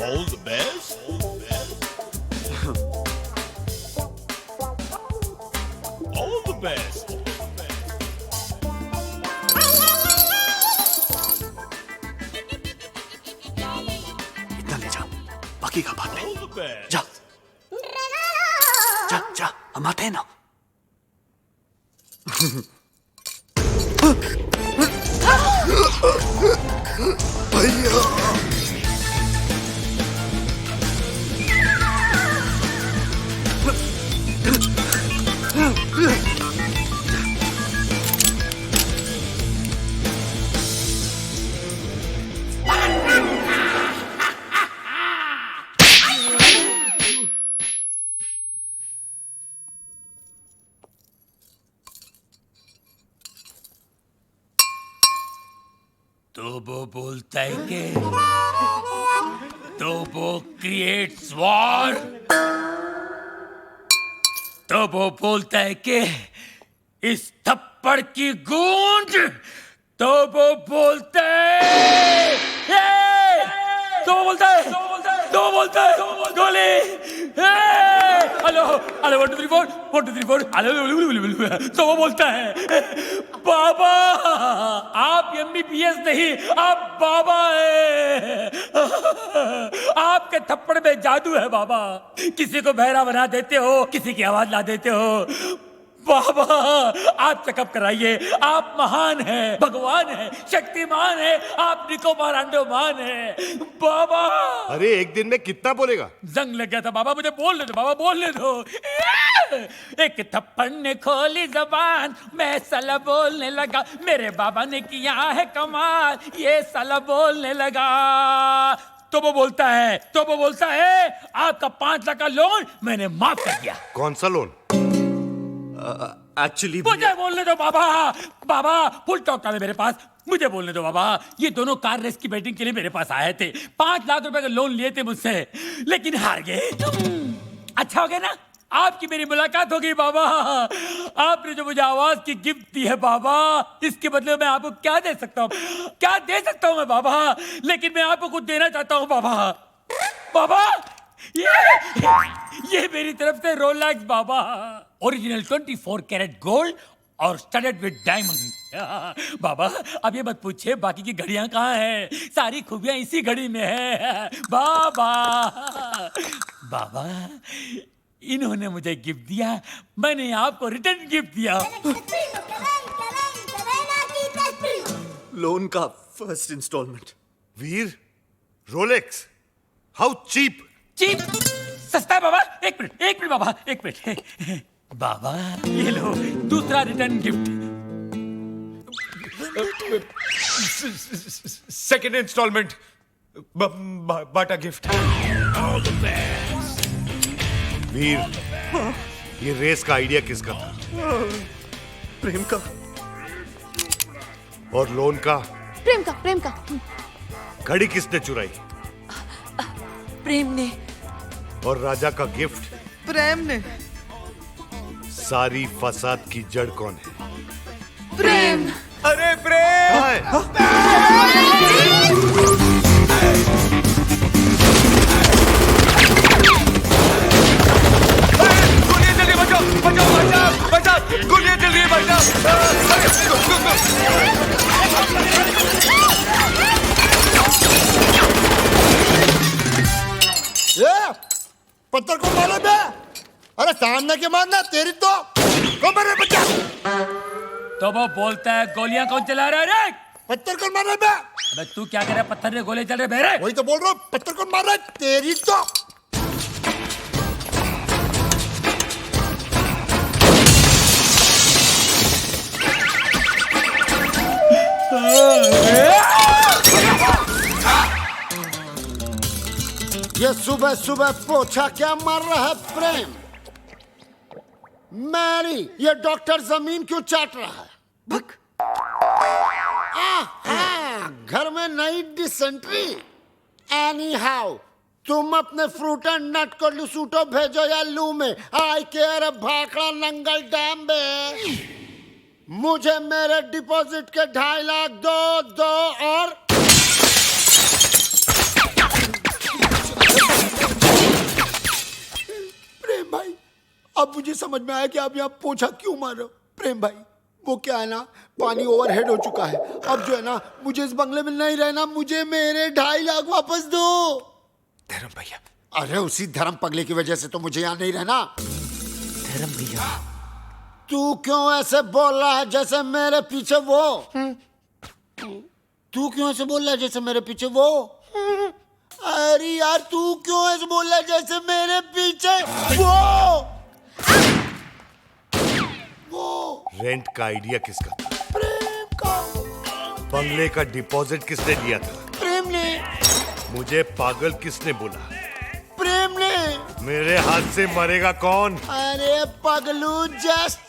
All the best. All the best. इतना ले जा, बाकी का बाद में। All the best. जा जा जा, हम आते हैं ना। तो वो बोलता है कि तो वो क्रिएट्स वॉर। तो वो बोलता है कि इस थप्पड़ की गूंज। तो वो बोलता है तो वो बोलता है तो वो बोलता है गोली। Hello hello 1 2 3 4 1 2 3 4 hello. तो वो बोलता है बाबा आप एमबीबीएस नहीं आप बाबा है। आपके थप्पड़ में जादू है बाबा। किसी को बहरा बना देते हो, किसी की आवाज ला देते हो। बाबा आप चेकअप कराइए। आप महान हैं, भगवान हैं, शक्तिमान हैं, आप निकोबार अंडोमान हैं बाबा। अरे एक दिन में कितना बोलेगा? जंग लग गया था बाबा, मुझे बोलने दो बाबा, बोलने दो। एक थप्पड़ ने खोली जबान, मैं साला बोलने लगा। मेरे बाबा ने किया है कमाल, ये साला बोलने लगा। तो वो बोलता है आपका 5 लाख का लोन मैंने माफ कर दिया। कौन सा लोन? एक्चुअली मुझे बोलने दो बाबा। बाबा फुल टॉक था मेरे पास, मुझे बोलने दो बाबा। ये दोनों कार रेस की बैटिंग के लिए मेरे पास आए थे। 5 लाख रुपए का लोन लिए थे मुझसे, लेकिन हार गए। अच्छा हो गया ना, आपकी मेरी मुलाकात हो गई बाबा। आपने जो मुझे आवाज की गिफ्ट दी है बाबा, इसके बदले मैं आपको क्या दे सकता हूँ? क्या दे सकता हूँ मैं बाबा? लेकिन मैं आपको कुछ देना चाहता हूँ बाबा। बाबा ये मेरी तरफ से रोलेक्स बाबा, ओरिजिनल 24 कैरेट गोल्ड और स्टडेड विद डायमंड। बाबा अब ये मत पूछिए बाकी की घड़ियां कहाँ हैं, सारी खूबियां इसी घड़ी में है बाबा। बाबा इन्होंने मुझे गिफ्ट दिया, मैंने आपको रिटर्न गिफ्ट दिया। लोन का first instalment. Veer, Rolex, how cheap. Cheap सस्ता है बाबा। एक मिनट बाबा, एक मिनट। बाबा ये लो दूसरा return gift. Second instalment, Bata gift. All the best. Veer, ये रेस का आइडिया किसका था? प्रेम का। और लोन का? प्रेम का। घड़ी किसने चुराई? प्रेम ने। और राजा का गिफ्ट? प्रेम ने। सारी फसाद की जड़ कौन है? प्रेम। अरे प्रेम! कहाँ है? गोलियां जल्दी बचाओ! गोलियां जल्दी पत्थर को मारो बे। अरे सामने के मारना तेरी तो कमर बच्चा। तो वो बोलता है गोलियां कौन चला रहा है रे? पत्थर को मारो बे। अबे तू क्या कर रहा है? पत्थर ने गोले चल रहे बेरे। वही तो बोल रहा हूँ, पत्थर को मार रहा है तेरी तो। ये सुबह सुबह पोछा क्या मार रहा है प्रेम? मैरी, ये डॉक्टर जमीन क्यों चाट रहा है? भक। घर में नई डिसेंट्री। एनी हाउ तुम अपने फ्रूट एंड नट को लुसूटो भेजो या लू में। आई केयर भाखड़ा नंगल डैम में। मुझे मेरे डिपॉजिट के 2.5 लाख दो और अब मुझे समझ में आया कि आप यहाँ पोछा क्यों मार रहे हो। प्रेम भाई, वो क्या है ना, पानी ओवरहेड हो चुका है। अब जो है ना, मुझे इस बंगले में नहीं रहना, मुझे मेरे 2.5 लाख वापस दो। धर्म भैया, अरे उसी धर्म पगले की वजह से तो मुझे यहाँ नहीं रहना। धर्म भैया, तू क्यों ऐसे बोल रहा है जैसे मेरे पीछे वो? तू क्यों ऐसे बोल रहा है जैसे मेरे पीछे वो? अरे यार, तू क्यों ऐसे बोल रहा है जैसे मेरे पीछे वो? रेंट का आइडिया किसका था? प्रेम का। बंगले का डिपॉजिट किसने लिया था? प्रेम ने। मुझे पागल किसने बोला? प्रेम ने। मेरे हाथ से मरेगा कौन? अरे पगलू, जस्ट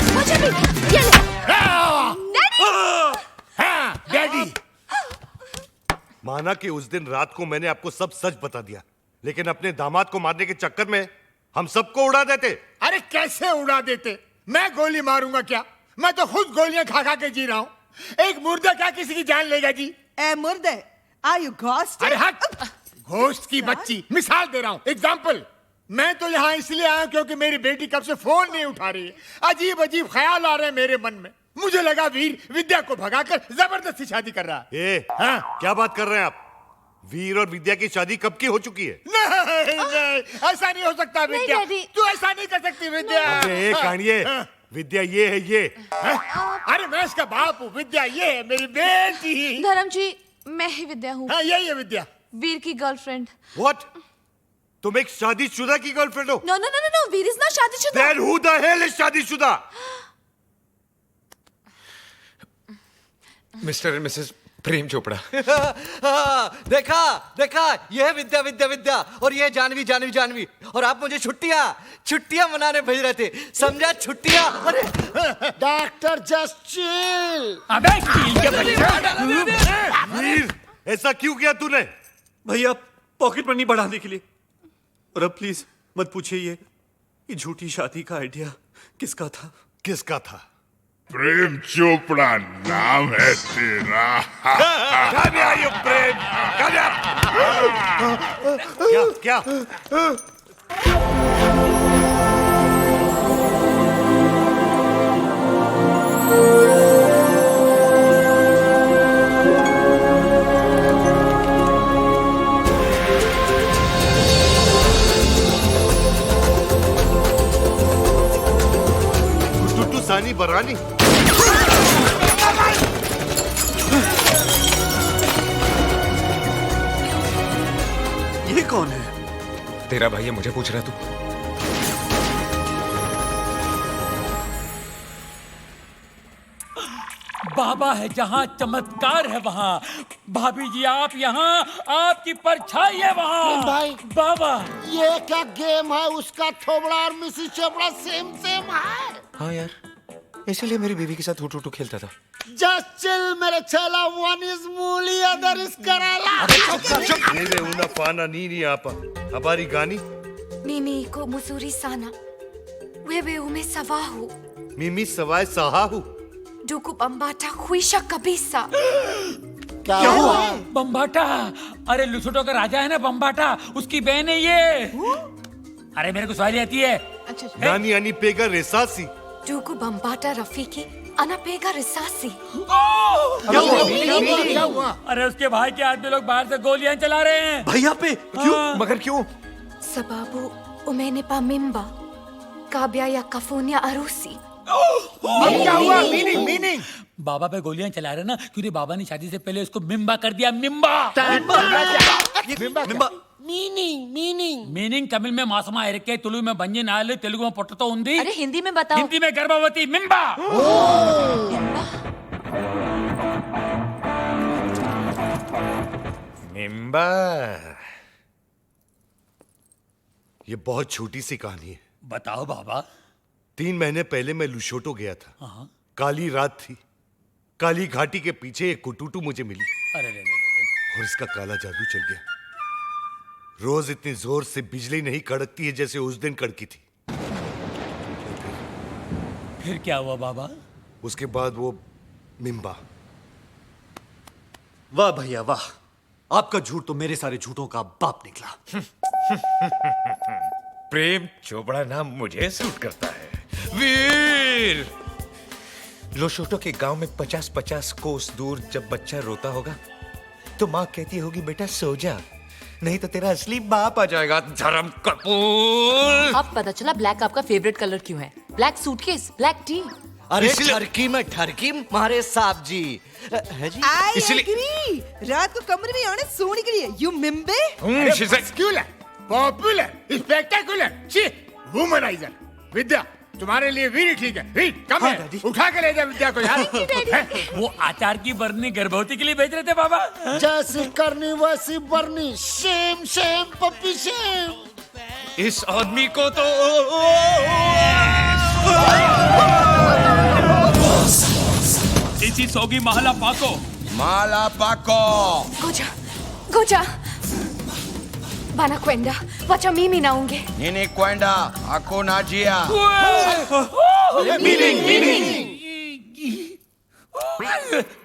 मुझे भी ये ले। डैडी। माना कि उस दिन रात को मैंने आपको सब सच बता दिया, लेकिन अपने दामाद को मारने के चक्कर में हम सबको उड़ा देते। अरे कैसे उड़ा देते? मैं गोली मारूंगा क्या? मैं तो खुद गोलियां खा खा के जी रहा हूं। एक मुर्दा क्या किसी की जान लेगा जी? ए मुर्दे, आर यू घोस्ट? अरे हट, घोस्ट की बच्ची। मिसाल दे रहा हूं, एग्जाम्पल। मैं तो यहाँ इसलिए आया क्योंकि मेरी बेटी कब से फोन नहीं उठा रही है। अजीब अजीब ख्याल आ रहे हैं मेरे मन में। मुझे लगा वीर विद्या को भगाकर जबरदस्ती शादी कर रहा है। हाँ? क्या बात कर रहे हैं आप? वीर और विद्या की शादी कब की हो चुकी है? नहीं, ऐसा नहीं हो सकता विद्या। डैडी। तू ऐसा नहीं कर सकती विद्या। अरे कानिए, विद्या ये है ये। अरे मैं इसका बाप हूँ, विद्या ये है मेरी बेटी। धर्म जी, मैं ही विद्या हूँ, हाँ यही है विद्या। वीर की गर्लफ्रेंड। What? तुम एक शादीशुदा की गर्लफ्रेंड हो? No no no no, Veer is not शादीशुदा। Then who the hell is शादीशुदा? Mister and Mrs Prem Chopra. देखा देखा, ये है विद्या विद्या विद्या, और ये है जानवी जानवी जानवी, और आप मुझे छुट्टियां मनाने भेज रहे थे, समझा? छुट्टियां। अरे डॉक्टर, जस्ट चिल। अबे चील के बच्चे। वीर, ऐसा क्यों किया तूने? भैया, पॉकेट मनी बढ़ाने के लिए। और अब प्लीज मत पूछिए ये झूठी शादी का आइडिया किसका था? किसका था? प्रेम चोपड़ा नाम है तेरा। Come here, you Prem. Come here। क्या क्या? टुटू सानी बरानी। ये कौन है? तेरा भाई है, मुझे पूछ रहा है तू? बाबा है जहाँ चमत्कार है वहाँ। भाभी जी आप यहाँ, आपकी परछाई है वहाँ। भाई। बाबा। ये क्या गेम है? उसका थोबड़ा और मिसिस चोपड़ा सेम सेम है। हाँ यार, इसीलिए मेरी बीवी के साथ हुटू खेलता था। जस्ट चिल मेरे चेला, वन इज मूली, अदर इज कराला। Deve una pana nini apa. Habari gani? Mimi ko muzuri sana. Wewe umesawahu. Mimi sawai sahahu. Duku bambata huisha kabisa. क्या हुआ? बम्बाटा। अरे लुसुटो का राजा है ना बम्बाटा, उसकी बहन है ये। अरे मेरे को सवाली आती है। अच्छा। Nani ani pega resasi. Duku bambata Rafiki, anapega risasi. क्या हुआ? अरे उसके भाई के आदमी लोग बाहर से गोलियां चला रहे हैं। भैया पे क्यों? मगर क्यों? Sababu umenipa mimba. Kabya ya kafunya arusi. क्या हुआ? मीनिंग। बाबा पे गोलियां चला रहे ना, क्योंकि बाबा ने शादी से पहले उसको मिम्बा कर दिया। मिम्बा। मीनिंग। मीनिंग तमिल में मासमा इरके, तुलु में बंजी नाल, तेलुगु में पोटतो उंदी, अरे हिंदी में बताओ। हिंदी में गर्भवती। मिम्बा। मिम्बा। ये बहुत छोटी सी कहानी है। बताओ बाबा। 3 महीने पहले मैं लुशोटो गया था। काली रात थी। काली घाटी के पीछे एक कुटुटू मुझे मिली। अरे रे रे रे। और इसका काला जादू चल गया। रोज इतनी जोर से बिजली नहीं कड़कती है जैसे उस दिन कड़की थी। फिर क्या हुआ बाबा? उसके बाद वो मिम्बा। वाह भैया वाह, आपका झूठ तो मेरे सारे झूठों का बाप निकला। प्रेम चोपड़ा नाम मुझे सूट करता है। वीर लोशोटो के गांव में 50-50 कोस दूर जब बच्चा रोता होगा तो माँ कहती होगी बेटा सो जा, नहीं तो तेरा असली बाप आ जाएगा। धर्म कपूर। अब पता चला ब्लैक आपका फेवरेट कलर क्यों है। Black suitcase, black T. अरे ठरकी में ठरकी मारे साहब जी है जी। I agree. रात को कमरे में आने सोने के लिए यू मिम्बे। मस्क्यूलर, पॉपुलर, स्पेक्टेकुलर, ची, वुमनाइजर। विद्या, तुम्हारे लिए वीर ठीक है। वीर, कम है। उठा के ले जा विद्या को यार। वो आचार की बरनी गर्भवती के लिए भेज रहे थे बाबा। जैसी करनी वैसी बरनी। Shame shame puppy shame. इस आदमी को तो इसी सोगी महला पाको। माला पाको Goja, Goja. Banakwenda, wacha mimi naonge. nini kwenda hakuna njia.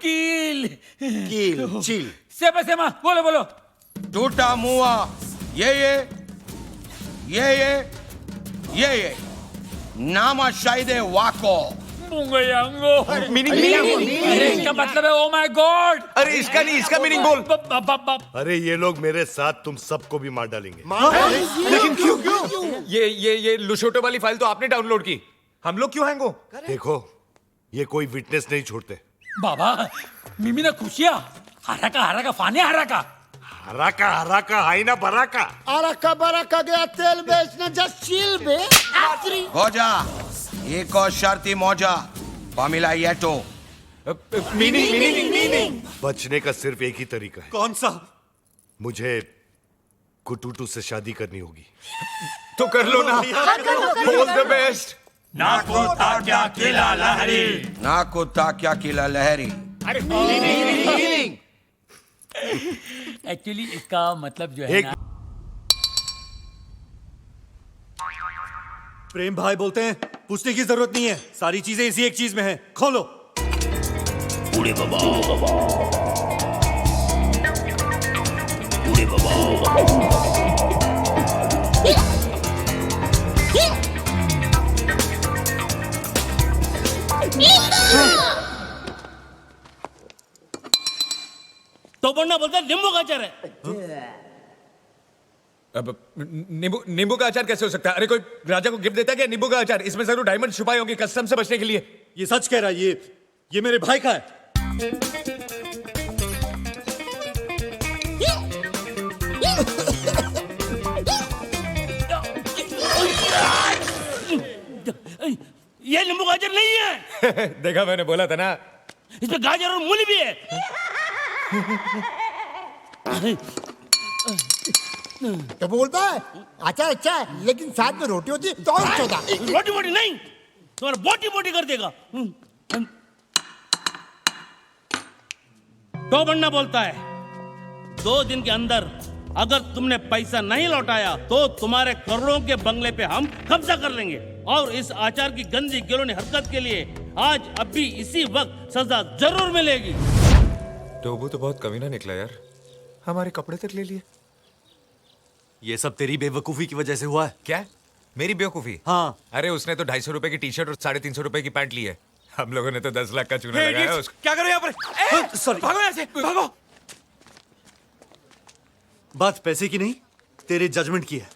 कील Kill, chill. सेमा बोलो बोलो। Tutamua yeye na mashahidi wako. मुंगयांगो। अरे इसका मतलब है ओ माय गॉड। अरे इसका नहीं, इसका मीनिंग बोल। अरे ये लोग मेरे साथ तुम सबको भी मार डालेंगे। लेकिन क्यों? ये लुशोटो वाली फाइल तो आपने डाउनलोड की, हम लोग क्यों हैंग हो? देखो, ये कोई विटनेस नहीं छोड़ते। बाबा मिमी ना खुशिया हरा का फाने हरा हरा का हाई ना बरा का। अरका बरका गया तेल बेचने जस्ट चिल बे। आखिरी Goja, iko sharti moja. Pamela yetu. Meaning बचने का सिर्फ एक ही तरीका है। कौन सा? मुझे कुटूटू से शादी करनी होगी। तो कर लो ना। All the best. नाको ताक्या किला लहरी। Naku takya kila lahari. Actually इसका मतलब जो है एक ना, प्रेम भाई बोलते हैं पूछने की जरूरत नहीं है, सारी चीजें इसी एक चीज में है। खोलो। तो बनना बोलता है नींबू का अचार है। अब नींबू का अचार कैसे हो सकता है? अरे कोई राजा को गिफ्ट देता है क्या नींबू का अचार? इसमें जरूर डायमंड छुपाए होंगे कस्टम से बचने के लिए। ये सच कह रहा है, ये मेरे भाई का है। ये नींबू गाजर नहीं है। देखा, मैंने बोला था ना। इसमें गाजर और मूली भी है। तो बोलता है अच्छा अच्छा है, लेकिन साथ में रोटी होती है तो और चौथा। रोटी बोटी नहीं, तुम्हारा बोटी बोटी कर देगा। तो बनना बोलता है 2 दिन के अंदर अगर तुमने पैसा नहीं लौटाया तो तुम्हारे करोड़ों के बंगले पे हम कब्जा कर लेंगे, और इस आचार की गंदी गिलोनी हरकत के लिए आज अभी इसी वक्त सजा जरूर मिलेगी। टोबू तो बहुत कमीना निकला यार, हमारे कपड़े तक ले लिए। ये सब तेरी बेवकूफी की वजह से हुआ है। क्या? मेरी बेवकूफी? हाँ। अरे उसने तो 250 रुपए की टी शर्ट और 350 रुपए की पैंट ली है। हम लोगों ने तो 10 लाख का चूना लगाया है उसको। क्या करो यहाँ पर? सॉरी, भागो यहाँ से, भागो। बात पैसे की नहीं, तेरे जजमेंट की है।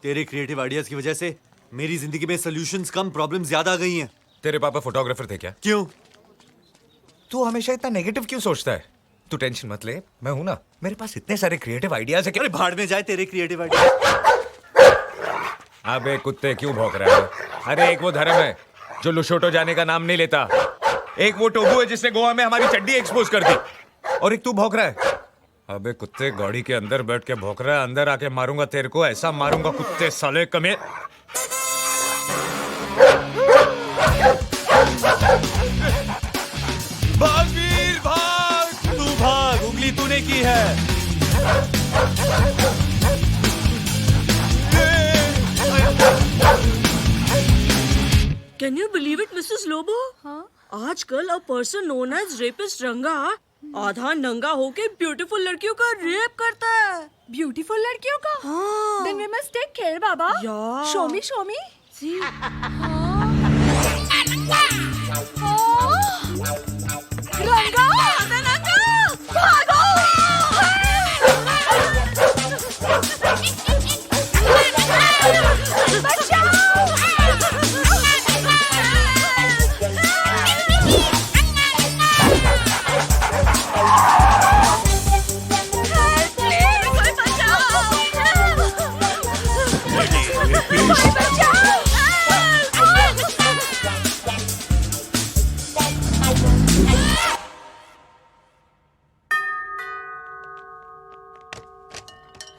तेरे क्रिएटिव आइडियाज की वजह से मेरी जिंदगी में सॉल्यूशंस कम, प्रॉब्लम्स ज्यादा आ गई हैं। तेरे पापा फोटोग्राफर थे क्या? क्यों? तू हमेशा इतना नेगेटिव क्यों सोचता है? तू टेंशन मत ले, मैं हूं ना, मेरे पास इतने सारे क्रिएटिव आइडियाज है कि... अरे भाड़ में जाए तेरे क्रिएटिव आइडिया। अबे कुत्ते क्यों भौंक रहा है? अरे एक वो धर्म है जो लुशोटो जाने का नाम नहीं लेता, एक वो टोबू है जिसने गोवा में हमारी चड्डी एक्सपोज कर दी, और एक तू भौंक रहा है। अबे कुत्ते, गाड़ी के अंदर बैठ के भौंक रहा है, अंदर आके मारूंगा तेरे को, ऐसा मारूंगा कुत्ते साले कमे। भाग वीर भाग! तू भाग, उंगली तूने की Can you believe it, Mrs. Lobo? आजकल a person known as rapist रंगा आधा नंगा होके ब्यूटीफुल लड़कियों का रेप करता है। ब्यूटीफुल लड़कियों का? हाँ। Then we must take care, Baba. Yeah. Show me, show me. See? रंगा, रंगा, भागो!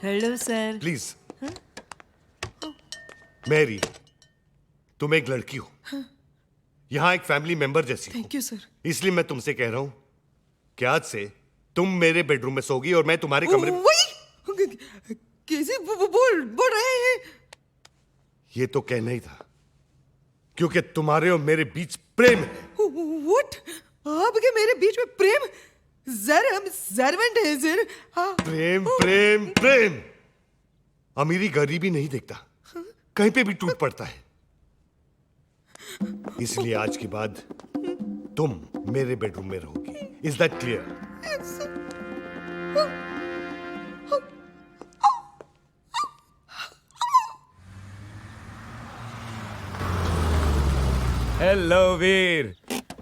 Hello, sir. प्लीज मैरी, तुम एक लड़की हो, यहाँ एक फैमिली मेंबर जैसी हो। Thank you, sir. इसलिए मैं तुमसे कह रहा हूं कि आज से तुम मेरे बेडरूम में सोगी और मैं तुम्हारे कमरे में। वही कैसे बोल रहे हैं? ये तो कहना ही था, क्योंकि तुम्हारे और मेरे बीच प्रेम है। What? आपके मेरे बीच में प्रेम? सर, हम सर्वेंट हैं सर। प्रेम प्रेम प्रेम अमीरी गरीबी नहीं देखता, कहीं पे भी टूट पड़ता है। इसलिए आज के बाद तुम मेरे बेडरूम में रहोगी। Is that clear? हेलो वीर,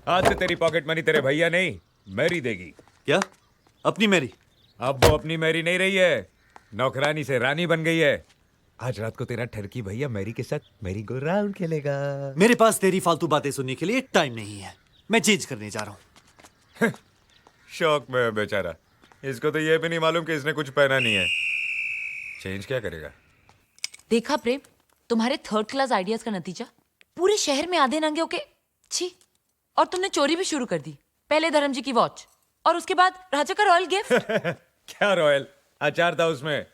आज से तेरी पॉकेट मनी तेरे भैया नहीं मैरी देगी। क्या? अपनी मैरी? अब वो अपनी मैरी नहीं रही है, नौकरानी से रानी बन गई है। आज रात को तेरा ठरकी भैया मैरी के साथ मैरी गो राउंड खेलेगा। मेरे पास तेरी फालतू बातें सुनने के लिए टाइम नहीं है, मैं चेंज करने जा रहा हूँ। शौक में है बेचारा, इसको तो ये भी नहीं मालूम कि इसने कुछ पहना नहीं है। चेंज क्या करेगा? देखा प्रेम, तुम्हारे थर्ड क्लास आइडियाज का नतीजा। पूरे शहर में आधे नंगे होके छी। और तुमने चोरी भी शुरू कर दी। पहले धर्म जी की वॉच और उसके बाद राजा का रॉयल गिफ्ट। क्या रॉयल? अचार था उसमें।